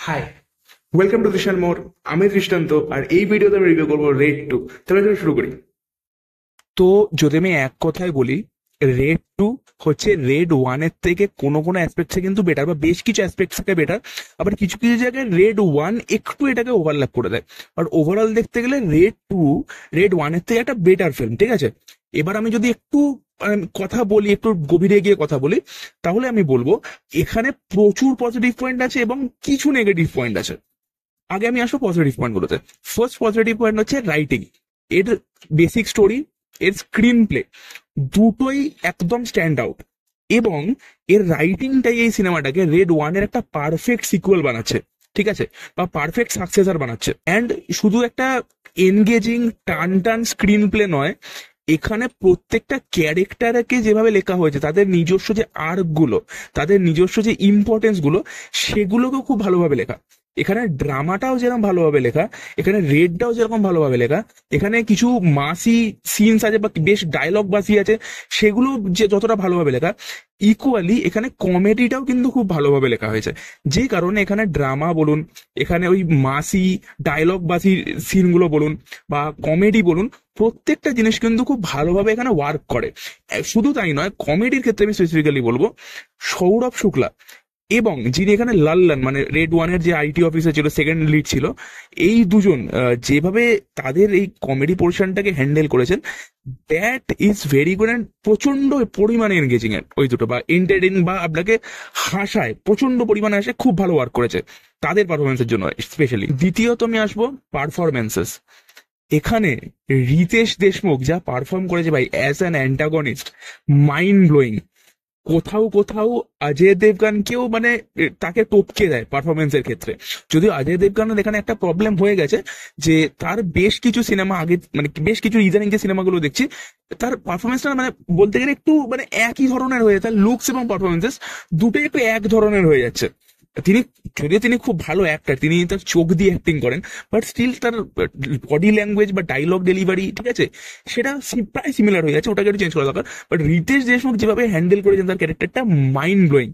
High, welcome to দৃশ্যান মোর। আমি দৃষ্টান্ত, আর এই ভিডিওতে আমি রিভিউ করবো রেড টু। তাহলে চলো শুরু করি। তো যদি আমি এক কথায় বলি, রেড টু হচ্ছে রেড ওয়ানের থেকে কোনো কোনো অ্যাসপেক্টসে কিন্তু বেটার, বা বেশ কিছু অ্যাসপেক্টস থেকে বেটার। আবার কিছু কিছু জায়গায় রেড ওয়ান একটু এটাকে ওভারল্যাপ করে দেয়। আর ওভারঅল দেখতে গেলে রেড টু রেড ওয়ানের থেকে একটা বেটার ফিল্ম, ঠিক আছে। এবার আমি যদি একটু কথা বলি, একটু গভীরে গিয়ে কথা বলি, তাহলে আমি বলবো এখানে প্রচুর পজিটিভ পয়েন্ট আছে এবং কিছু নেগেটিভ পয়েন্ট আছে। আগে আমি আসবো পজিটিভ পয়েন্ট গুলোতে। ফার্স্ট পজিটিভ পয়েন্ট হচ্ছে রাইটিং। এর বেসিক স্টোরি, এর স্ক্রিন প্লে, দুটোই একদম স্ট্যান্ড আউট। এবং এর রাইটিংটাই এই সিনেমাটাকে রেড ওয়ানের একটা পারফেক্ট সিকুয়েল বানাচ্ছে, ঠিক আছে, বা পারফেক্ট সাকসেসর বানাচ্ছে। অ্যান্ড শুধু একটা এনগেজিং টান টান স্ক্রিন প্লে নয়, এখানে প্রত্যেকটা ক্যারেক্টারকে যেভাবে লেখা হয়েছে, তাদের নিজস্ব যে আর্ক গুলো, তাদের নিজস্ব যে ইম্পর্টেন্স গুলো, সেগুলোকেও খুব ভালোভাবে লেখা। এখানে ড্রামাটাও যেরকম ভালোভাবে লেখা, এখানে রেডটাও যেরকম ভালোভাবে লেখা, এখানে কিছু মাসি সিনস আছে বা বেশ ডায়লগ বাসি আছে, সেগুলো যে যতটা ভালোভাবে লেখা, ইকুয়ালি এখানে কমেডিটাও কিন্তু খুব ভালোভাবে লেখা হয়েছে। যে কারণে এখানে ড্রামা বলুন, এখানে ওই মাসি ডায়লগ বাসি সিনগুলো বলুন, বা কমেডি বলুন, প্রত্যেকটা জিনিস কিন্তু খুব ভালোভাবে এখানে ওয়ার্ক করে। শুধু তাই নয়, কমেডির ক্ষেত্রে আমি স্পেসিফিক্যালি বলবো সৌরভ শুক্লা এবং যিনি এখানে লাল্লান, মানে রেড ওয়ানের যে আইটি অফিসার ছিল, সেকেন্ড লিড ছিল, এই দুজন যেভাবে তাদের এই কমেডি পোর্শনটাকে হ্যান্ডেল করেছেন, that is very good. And প্রচন্ড পরিমাণে এনগেজিং এর ওই দুটো, বা এন্টারটেইন, বা আপনাকে হাসায়, প্রচন্ড পরিমাণে হাসে, খুব ভালো ওয়ার্ক করেছে তাদের পারফরমেন্সের জন্য স্পেশালি। দ্বিতীয়ত আমি আসবো পারফরমেন্সেস। এখানে রিতেশ দেশমুখ যা পারফর্ম করেছে ভাই as an antagonist, mind blowing. কোথাও কোথাও অজয় দেবগানকেও মানে তাকে টপকে দেয় পারফরমেন্সের ক্ষেত্রে। যদিও অজয় দেবগানের এখানে একটা প্রবলেম হয়ে গেছে, যে তার বেশ কিছু সিনেমা আগে, মানে বেশ কিছু ইদানিং যে সিনেমাগুলো দেখছি, তার পারফরমেন্সটা মানে বলতে গেলে একটু মানে একই ধরনের হয়ে যায়। তার লুকস এবং পারফরমেন্সেস দুটোই একটু এক ধরনের হয়ে যাচ্ছে। তিনি, যদিও তিনি খুব ভালো অ্যাক্টর, তিনি তার চোখ দিয়ে অ্যাক্টিং করেন, বাট স্টিল তার বডি ল্যাঙ্গুয়েজ বা ডায়লগ ডেলিভারি, ঠিক আছে, সেটা প্রায় সিমিলার হয়ে যাচ্ছে। ওটাকে একটু চেঞ্জ করা দরকার। বাট রিতেশ দেশমুখ যেভাবে হ্যান্ডেল করেছেন তার ক্যারেক্টারটা, মাইন্ড ব্লোয়িং।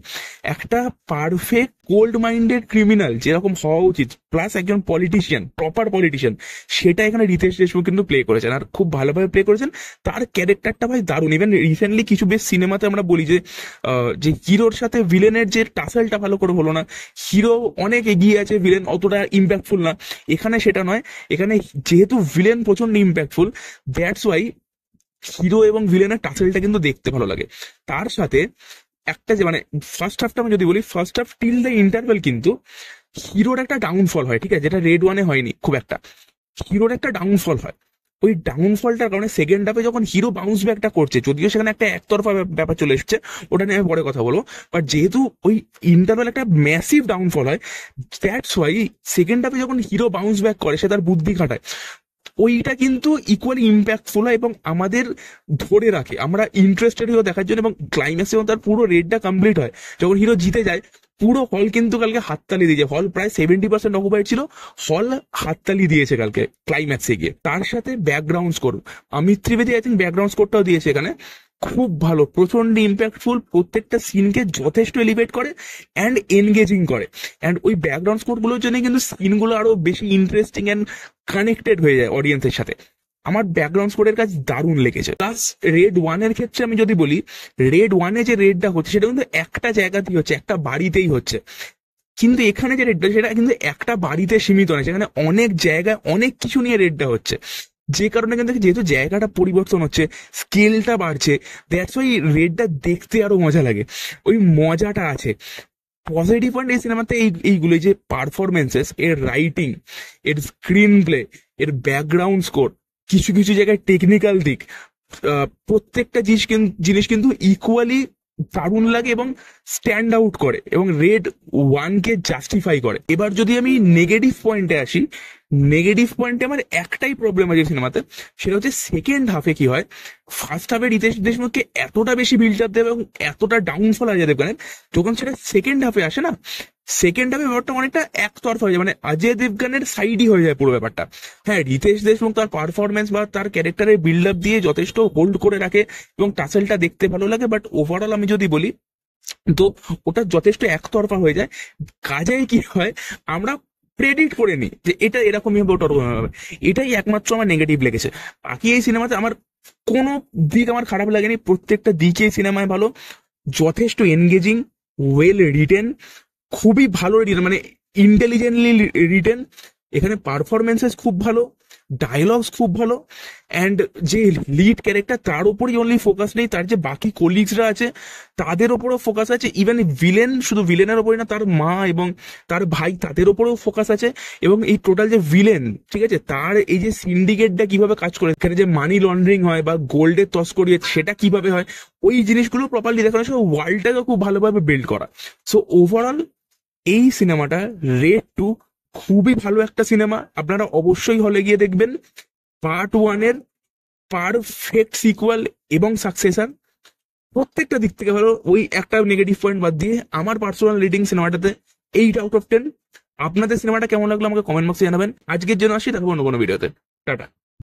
একটা পারফেক্ট কোল্ড মাইন্ডেড ক্রিমিনাল যেরকম হওয়া উচিত, প্লাস একজন পলিটিশিয়ান, প্রপার পলিটিশিয়ান, সেটা এখানে রিতেশ দেশমুখ কিন্তু প্লে করেছেন, আর খুব ভালোভাবে প্লে করেছেন। তার ক্যারেক্টারটা ভাই দারুণ। ইভেন রিসেন্টলি কিছু বেশ সিনেমাতে আমরা বলি যে যে হিরোর সাথে ভিলেনের যে টাসেলটা ভালো করে হলো না, হিরো অনেক এগিয়ে আছে, ভিলেন অতটা ইম্প্যাক্টফুল না। এখানে সেটা নয়, এখানে যেহেতু ভিলেন প্রচন্ড ইম্প্যাক্টফুল, দ্যাটস ওয়াই হিরো এবং ভিলেনের টাসেলটা কিন্তু দেখতে ভালো লাগে। তার সাথে একটা যে মানে ফার্স্ট হাফটা আমি যদি বলি, first half till the interval কিন্তু হিরোর একটা ডাউনফল হয়, ঠিক আছে, যেটা রেড ওয়ানে হয়নি খুব একটা। হিরোর একটা ডাউনফল হয়। ওই ডাউনফলটার কারণে সেকেন্ড হাফে যখন হিরো বাউন্স ব্যাকটা করছে, যদিও সেখানে একটা একতরফা ব্যাপার চলে এসেছে, ওটা নিয়ে আমি পরে কথা বলবো, বাট যেহেতু ওই ইন্টারভেল একটা ম্যাসিভ ডাউনফল হয়, দ্যাটস ওয়াই সেকেন্ড হাফে যখন হিরো বাউন্স ব্যাক করে, সে তার বুদ্ধি খাটায়, ওইটা কিন্তু ইকুয়ালি ইম্প্যাক্টফুল হয় এবং আমাদের ধরে রাখে, আমরা ইন্টারেস্টেড হিরো দেখার জন্য। এবং ক্লাইম্যাক্সে যখন তার পুরো রেডটা কমপ্লিট হয়, যখন হিরো জিতে যায়, পুরো হল কিন্তু কালকে হাততালি দিয়েছে। হল প্রায় 70% অকুপাইড ছিল, হল হাততালি দিয়েছে কালকে ক্লাইম্যাক্সে গিয়ে। তার সাথে background score, Amit Trivedi I think background স্কোরটাও দিয়েছে এখানে, খুব ভালো, প্রচন্ড ইম্প্যাক্টফুল, প্রত্যেকটা সিনকে যথেষ্ট এলিভেট করে অ্যান্ড এনগেজিং করে। অ্যান্ড ওই ব্যাকগ্রাউন্ড স্কোর গুলোর জন্য কিন্তু সিনগুলো আরো বেশি ইন্টারেস্টিং অ্যান্ড কানেক্টেড হয়ে যায় অডিয়েন্সের সাথে। আমার ব্যাকগ্রাউন্ড স্কোরের কাজ দারুণ লেগেছে। প্লাস রেড ওয়ানের ক্ষেত্রে আমি যদি বলি, রেড ওয়ানে যে রেডটা হচ্ছে সেটা কিন্তু একটা জায়গাতেই হচ্ছে, একটা বাড়িতেই হচ্ছে। কিন্তু এখানে যে রেডটা, সেটা কিন্তু একটা বাড়িতে সীমিত নয়, সেখানে অনেক জায়গায় অনেক কিছু নিয়ে রেডটা হচ্ছে। যে কারণে কিন্তু যেহেতু জায়গাটা পরিবর্তন হচ্ছে, স্কেলটা বাড়ছে, দ্যাটস ওই রেডটা দেখতে আরো মজা লাগে, ওই মজাটা আছে। পজিটিভ পয়েন্ট এই সিনেমাতে এইগুলো, যে পারফরমেন্সেস, এর রাইটিং, এর স্ক্রিন প্লে, এর ব্যাকগ্রাউন্ড স্কোর, কিছু কিছু জায়গায় টেকনিক্যাল দিক, প্রত্যেকটা জিনিস কিন্তু ইকুয়ালি দারুণ লাগে এবং স্ট্যান্ড আউট করে এবং রেড ওয়ানকে জাস্টিফাই করে। এবার যদি আমি নেগেটিভ পয়েন্টে আসি, নেগেটিভ পয়েন্টে আমার একটাই প্রবলেম আছে সিনেমাতে, সেটা হচ্ছে সেকেন্ড হাফে কি হয়। ফার্স্ট হাফে রিতেশ দেশমুখকে এতটা বেশি বিল্ড আপ দেবে এবং এতটা ডাউনফল হয়ে যাবে দেবগানের, যখন সেটা সেকেন্ড হাফে আসে না, সেকেন্ড হাফে ব্যাপারটা অনেকটা একতরফা হয়ে যায়, মানে অজয় দেবগানের সাইডই হয়ে যায় পুরো ব্যাপারটা। হ্যাঁ, রিতেশ দেশমুখ তার পারফরমেন্স বা তার ক্যারেক্টারের বিল্ড আপ দিয়ে যথেষ্ট হোল্ড করে রাখে এবং টাসেলটা দেখতে ভালো লাগে, বাট ওভারঅল আমি যদি বলি, তো ওটা যথেষ্ট একতরফা হয়ে যায়। কাজেই কি হয়, আমরা প্রেডিক্ট করে নিই যে এটা এরকমই হবে, ওটা ওরকম হবে। এটাই একমাত্র আমার নেগেটিভ লেগেছে। বাকি এই সিনেমাতে আমার কোনো দিক আমার খারাপ লাগেনি, প্রত্যেকটা দিকে এই সিনেমায় ভালো, যথেষ্ট এনগেজিং, ওয়েল রিটেন, খুবই ভালো রিটেন, মানে ইন্টেলিজেন্টলি রিটেন। এখানে পারফরমেন্সেস খুব ভালো, ডায়লগস খুব ভালো, অ্যান্ড যে লিড ক্যারেক্টার তার উপরই অনলি ফোকাস নেই, তার যে বাকি কলিগসরা আছে তাদের ওপরও ফোকাস আছে। ইভেন ভিলেন, শুধু ভিলেনের ওপরই না, তার মা এবং তার ভাই তাদের ওপরেও ফোকাস আছে। এবং এই টোটাল যে ভিলেন, ঠিক আছে, তার এই যে সিন্ডিকেটটা কিভাবে কাজ করে, এখানে যে মানি লন্ডারিং হয় বা গোল্ডের তস্করি সেটা কিভাবে হয়, ওই জিনিসগুলো প্রপারলি দেখানো হয়েছে। ওয়ার্ল্ডটাকে খুব ভালোভাবে বিল্ড করা। সো ওভারঅল এই সিনেমাটা রেড টু খুবই ভালো একটা সিনেমা, আপনারা অবশ্যই হলে গিয়ে দেখবেন। পার্ট ওয়ানের পারফেক্ট সিকুয়াল এবং সাকসেসর, প্রত্যেকটা দিক থেকে ভালো। ওই একটা নেগেটিভ পয়েন্ট বাদ দিয়ে আমার পার্সোনাল রেটিং সিনেমাটাতে 8/10। আপনাদের সিনেমাটা কেমন লাগলো আমাকে কমেন্ট বক্সে জানাবেন। আজকের জন্য আসি, দেখো অন্য কোনো ভিডিওতে। টাটা।